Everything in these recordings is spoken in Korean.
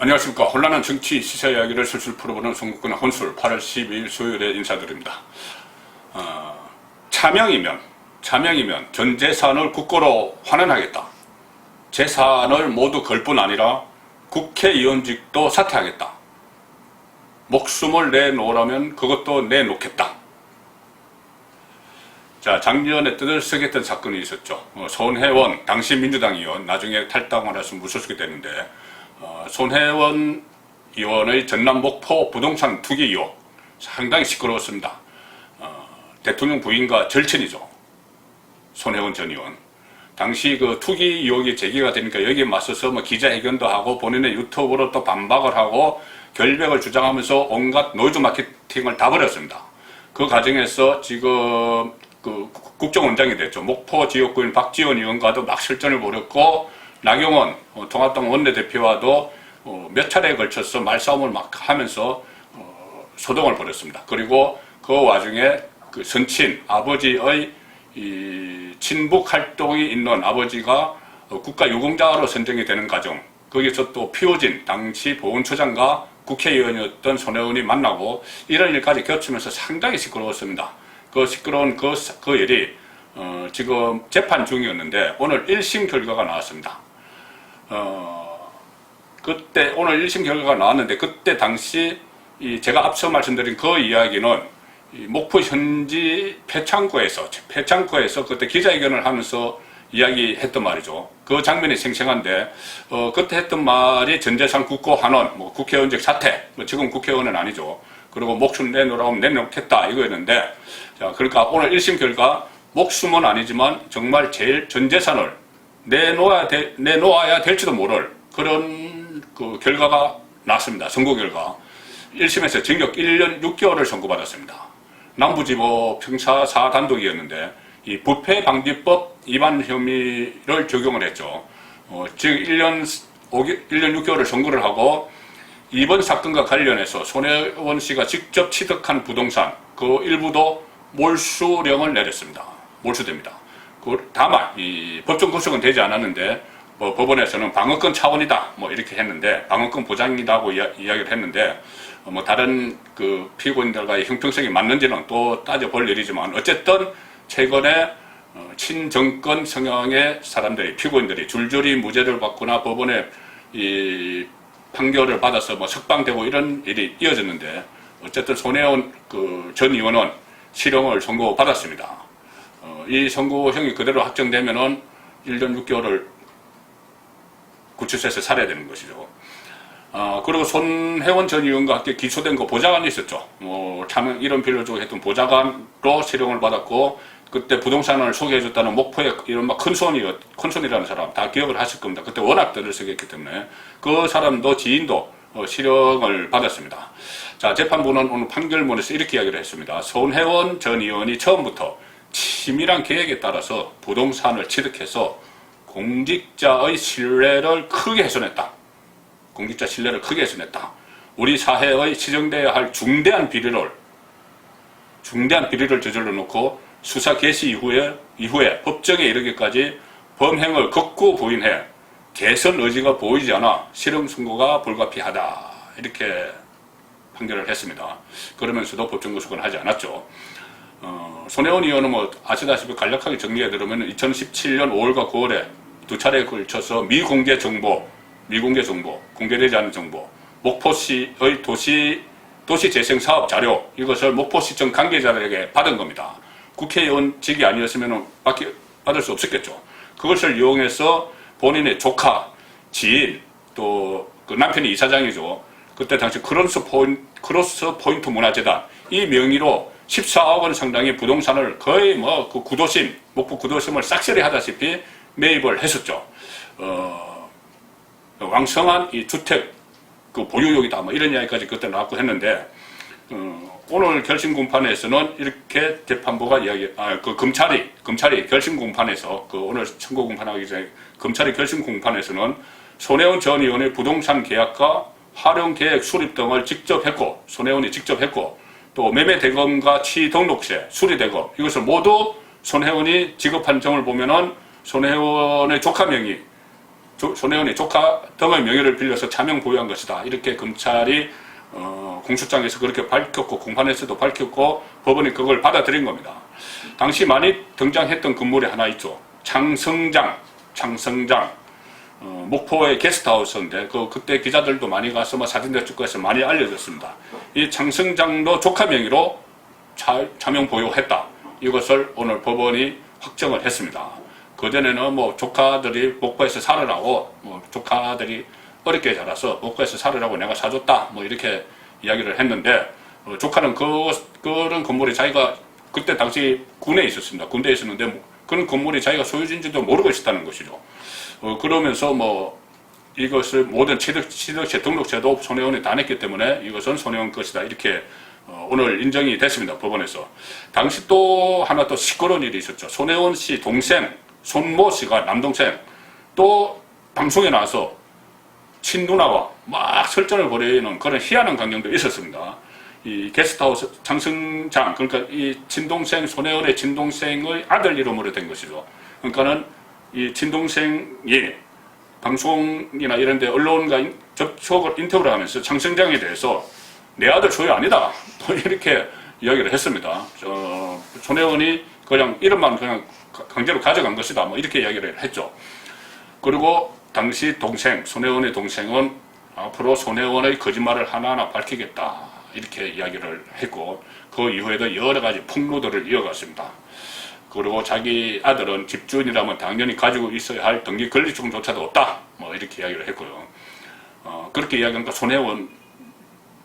안녕하십니까. 혼란한 정치 시사 이야기를 술술 풀어보는 송국근의 혼술 8월 12일 수요일에 인사드립니다. 차명이면 전 재산을 국고로 환원하겠다. 재산을 모두 걸 뿐 아니라 국회의원직도 사퇴하겠다. 목숨을 내놓으라면 그것도 내놓겠다. 자, 작년에 뜨들썩했던 사건이 있었죠. 손혜원 당시 민주당 의원, 나중에 탈당을 해서 무소속이 됐는데 손혜원 의원의 전남 목포 부동산 투기 의혹 상당히 시끄러웠습니다. 대통령 부인과 절친이죠. 손혜원 전 의원. 당시 그 투기 의혹이 제기가 되니까 여기에 맞서서 기자회견도 하고 본인의 유튜브로 또 반박을 하고 결백을 주장하면서 온갖 노이즈 마케팅을 다 벌였습니다. 그 과정에서 지금 그 국정원장이 됐죠. 목포 지역구인 박지원 의원과도 막 실전을 벌였고 나경원 통합당 원내대표와도 몇 차례에 걸쳐서 말싸움을 막 하면서 소동을 벌였습니다. 그리고 그 와중에 그 선친 아버지의 이 친북 활동이 있는 아버지가 국가유공자로 선정이 되는 과정, 거기서 또 피오진 당시 보훈처장과 국회의원이었던 손혜원이 만나고 이런 일까지 겹치면서 상당히 시끄러웠습니다. 그 시끄러운 그 일이 지금 재판 중이었는데 오늘 1심 결과가 나왔습니다. 그때 오늘 1심 결과가 나왔는데 그때 당시 제가 앞서 말씀드린 그 이야기는 목포 현지 폐창고에서 그때 기자회견을 하면서 이야기했던 말이죠. 그 장면이 생생한데 그때 했던 말이 전재산 국고 환원, 국회의원직 사퇴, 지금 국회의원은 아니죠. 그리고 목숨 내놓으라고 하면 내놓겠다 이거였는데, 자, 그러니까 오늘 1심 결과 목숨은 아니지만 정말 제일 전 재산을 내놓아야 될지도 모를 그런 그 결과가 났습니다. 선고 결과. 1심에서 징역 1년 6개월을 선고받았습니다. 남부지법 형사 4단독이었는데 이 부패방지법 위반 혐의를 적용을 했죠. 즉 1년 6개월을 선고를 하고 이번 사건과 관련해서 손혜원 씨가 직접 취득한 부동산 그 일부도 몰수령을 내렸습니다. 몰수됩니다. 다만 이 법정 구속은 되지 않았는데 법원에서는 방어권 차원이다 이렇게 했는데 방어권 보장이라고 이야기를 했는데 다른 그 피고인들과의 형평성이 맞는지는 또 따져볼 일이지만 어쨌든 최근에 친정권 성향의 사람들이 피고인들이 줄줄이 무죄를 받거나 법원에 이 판결을 받아서 석방되고 이런 일이 이어졌는데 어쨌든 손혜원 그 전 의원은 실형을 선고받았습니다. 이 선고형이 그대로 확정되면은 1년 6개월을 구치소에서 살아야 되는 것이죠. 그리고 손혜원 전 의원과 함께 기소된 거 보좌관이 있었죠. 차명 이런 빌려주고 했던 보좌관도 실형을 받았고 그때 부동산을 소개해줬다는 목포의 이런 큰손이라는 사람 다 기억을 하실 겁니다. 그때 워낙 떠들썩했기 때문에 그 사람도 지인도 실형을 받았습니다. 자, 재판부는 오늘 판결문에서 이렇게 이야기를 했습니다. 손혜원 전 의원이 처음부터 치밀한 계획에 따라서 부동산을 취득해서 공직자의 신뢰를 크게 훼손했다. 공직자 신뢰를 크게 훼손했다. 우리 사회의 시정되어야 할 중대한 비리를 저질러 놓고 수사 개시 이후에 법정에 이르기까지 범행을 극구 부인해 개선 의지가 보이지 않아 실형 선고가 불가피하다. 이렇게 판결을 했습니다. 그러면서도 법정 구속은 하지 않았죠. 손혜원 의원은 아시다시피 간략하게 정리해 드리면 2017년 5월과 9월에 두 차례에 걸쳐서 미공개 정보, 공개되지 않은 정보, 목포시의 도시재생 사업 자료, 이것을 목포시청 관계자들에게 받은 겁니다. 국회의원직이 아니었으면 받을 수 없었겠죠. 그것을 이용해서 본인의 조카, 지인, 또 그 남편이 이사장이죠. 그때 당시 크로스 포인트 문화재단, 이 명의로 14억 원 상당의 부동산을 거의 그 목포 구도심을 싹쓸이 하다시피 매입을 했었죠. 왕성한 이 주택 그 보유욕이다 이런 이야기까지 그때 나왔고 했는데 오늘 결심 공판에서는 이렇게 재판부가 검찰이 결심 공판에서 오늘 선고 공판하기 전에 검찰이 결심 공판에서는 손혜원 전 의원의 부동산 계약과 활용 계획 수립 등을 직접 했고 손혜원이 직접 했고 또 매매 대금과 취 등록세, 수리 대금 이것을 모두 손혜원이 지급한 점을 보면은 손혜원의 조카 명의 손혜원이 조카 등의 명의를 빌려서 차명 보유한 것이다. 이렇게 검찰이 공소장에서 그렇게 밝혔고 공판에서도 밝혔고 법원이 그걸 받아들인 겁니다. 당시 많이 등장했던 건물이 하나 있죠. 창성장. 목포의 게스트하우스인데 그때 기자들도 많이 가서 사진들 찍고 해서 많이 알려졌습니다. 이 창성장도 조카 명의로 차명 보유했다. 이것을 오늘 법원이 확정을 했습니다. 그전에는 조카들이 목포에서 살으라고 조카들이 어렵게 자라서 목포에서 살으라고 내가 사줬다 이렇게 이야기를 했는데 조카는 그런 건물이 자기가 그때 당시 군에 있었습니다. 군대에 있었는데 그런 건물이 자기가 소유진지도 모르고 있었다는 것이죠. 그러면서 이것을 모든 취득세 등록세도 손혜원이 다 냈기 때문에 이것은 손혜원 것이다. 이렇게 오늘 인정이 됐습니다. 법원에서. 당시 또 하나 또 시끄러운 일이 있었죠. 손혜원 씨 동생 손모 씨가 남동생 또 방송에 나와서 친누나와 막 설전을 벌이는 그런 희한한 광경도 있었습니다. 이 게스트하우스 창성장, 그러니까 이 친동생, 손혜원의 친동생의 아들 이름으로 된 것이죠. 그러니까는 이 친동생이 방송이나 이런 데 언론과 접촉을 인터뷰를 하면서 창성장에 대해서 내 아들 소유 아니다. 이렇게 이야기를 했습니다. 손혜원이 그냥 이름만 그냥 강제로 가져간 것이다. 이렇게 이야기를 했죠. 그리고 당시 동생, 손혜원의 동생은 앞으로 손혜원의 거짓말을 하나하나 밝히겠다. 이렇게 이야기를 했고, 그 이후에도 여러 가지 폭로들을 이어갔습니다. 그리고 자기 아들은 집주인이라면 당연히 가지고 있어야 할 등기 권리증조차도 없다. 이렇게 이야기를 했고요. 그렇게 이야기하니까 손혜원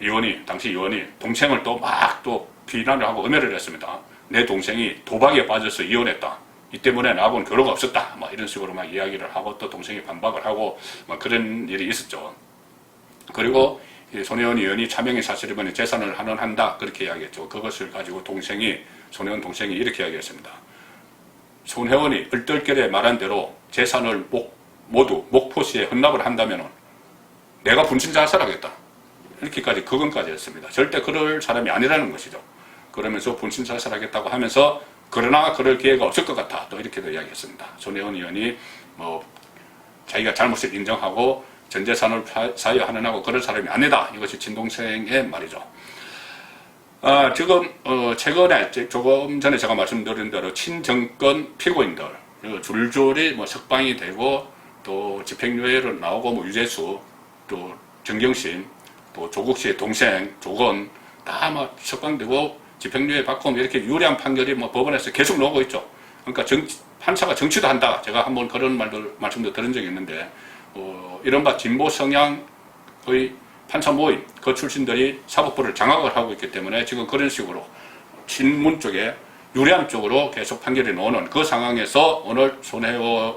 의원이, 당시 의원이 동생을 또 비난을 하고 엄해를 했습니다. 내 동생이 도박에 빠져서 이혼했다. 이 때문에 나하고는 교류가 없었다. 이런 식으로 이야기를 하고 또 동생이 반박을 하고 그런 일이 있었죠. 그리고 손혜원 의원이 차명의 사실이면 재산을 환원한다. 그렇게 이야기했죠. 그것을 가지고 손혜원 동생이 이렇게 이야기했습니다. 손혜원이 얼떨결에 말한 대로 재산을 모두 목포시에 헌납을 한다면 내가 분신 자살하겠다. 이렇게까지 그건까지 했습니다. 절대 그럴 사람이 아니라는 것이죠. 그러면서 분신 자살하겠다고 하면서 그러나 그럴 기회가 없을 것 같아. 또 이렇게도 이야기했습니다. 손혜원 의원이 자기가 잘못을 인정하고 전 재산을 사유하는하고 그럴 사람이 아니다. 이것이 친동생의 말이죠. 지금 최근에 조금 전에 제가 말씀드린 대로 친정권 피고인들 줄줄이 석방이 되고 또 집행유예로 나오고 유재수 또 정경심 또 조국 씨의 동생 조건 다 석방되고 집행유예 받고 이렇게 유리한 판결이 법원에서 계속 나오고 있죠. 그러니까 판사가 정치도 한다. 제가 한번 그런 말씀도 들은 적이 있는데 이른바 진보 성향의 판사 모임 그 출신들이 사법부를 장악을 하고 있기 때문에 지금 그런 식으로 친문 쪽에 유리한 쪽으로 계속 판결이 나오는 그 상황에서 오늘 손혜원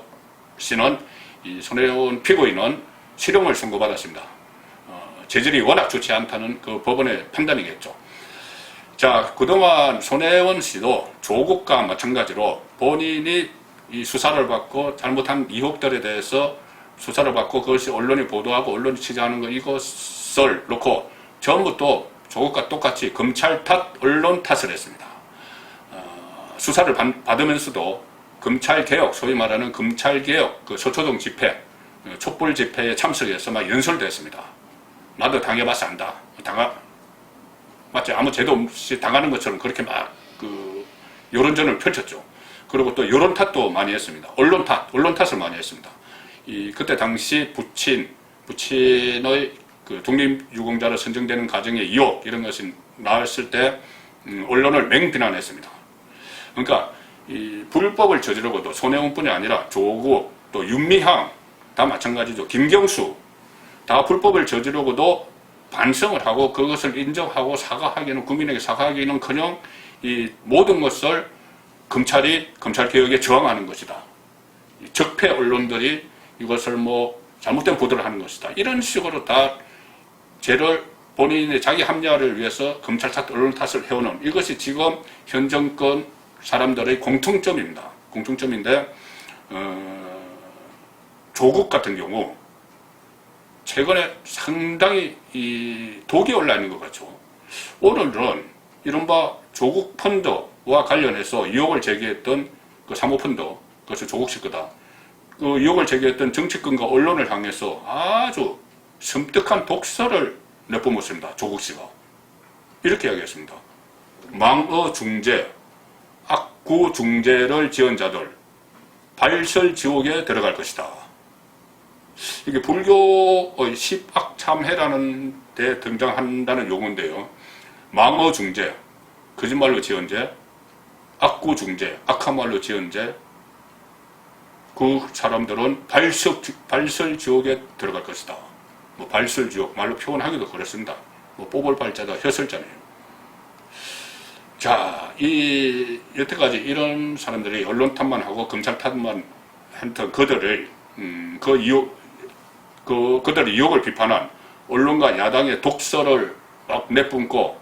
씨는 이 손혜원 피고인은 실형을 선고받았습니다. 재질이 워낙 좋지 않다는 그 법원의 판단이겠죠. 자, 그동안 손혜원 씨도 조국과 마찬가지로 본인이 이 수사를 받고 잘못한 의혹들에 대해서 수사를 받고 그것이 언론이 보도하고 언론이 취재하는 거 이것을 놓고 전부 또 조국과 똑같이 검찰 탓, 언론 탓을 했습니다. 수사를 받으면서도 검찰개혁, 소위 말하는 검찰개혁, 그 서초동 집회, 촛불 집회에 참석해서 연설도 했습니다. 나도 당해봐서 안다. 맞죠? 아무 죄도 없이 당하는 것처럼 그렇게 여론전을 펼쳤죠. 그리고 또 여론 탓도 많이 했습니다. 언론 탓을 많이 했습니다. 그때 당시 부친의 그 독립유공자로 선정되는 과정의 의혹, 이런 것이 나왔을 때, 언론을 맹비난했습니다. 그러니까, 불법을 저지르고도 손혜원뿐이 아니라 조국, 또 윤미향, 다 마찬가지죠. 김경수, 다 불법을 저지르고도 반성을 하고 그것을 인정하고 사과하기는, 국민에게 사과하기는 커녕 이 모든 것을 검찰개혁에 저항하는 것이다. 적폐 언론들이 이것을 잘못된 보도를 하는 것이다. 이런 식으로 다 죄를 본인의 자기 합리화를 위해서 검찰 탓, 언론 탓을 해오는 이것이 지금 현 정권 사람들의 공통점입니다. 공통점인데 조국 같은 경우 최근에 상당히 독이 올라 있는 것 같죠. 오늘은 이른바 조국 펀드와 관련해서 의혹을 제기했던 그 사모펀드, 그것이 조국식 거다. 그 의혹을 제기했던 정치권과 언론을 향해서 아주 섬뜩한 독설을 내뿜었습니다. 조국 씨가. 이렇게 이야기했습니다. 망어 중재, 악구 중재를 지은 자들 발설 지옥에 들어갈 것이다. 이게 불교의 십악참회라는 데 등장한다는 용어인데요. 망어 중재, 거짓말로 지은 죄, 악구 중재, 악한 말로 지은 죄, 그 사람들은 발설 지옥에 들어갈 것이다. 뭐 발설 지옥 말로 표현하기도 그렇습니다. 뭐 뽑을 발자다 혀설자네요. 자, 여태까지 이런 사람들이 언론 탓만하고 검찰 탓만 했던 그들을 그들의 의혹을 비판한 언론과 야당의 독설을 막 내뿜고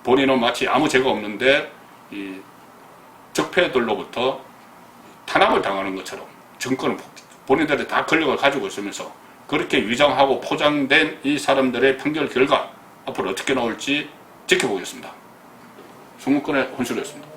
본인은 마치 아무 죄가 없는데 이 적폐들로부터 탄압을 당하는 것처럼 정권은 본인들이 다 권력을 가지고 있으면서 그렇게 위장하고 포장된 이 사람들의 판결 결과 앞으로 어떻게 나올지 지켜보겠습니다. 송문권의 혼술이었습니다.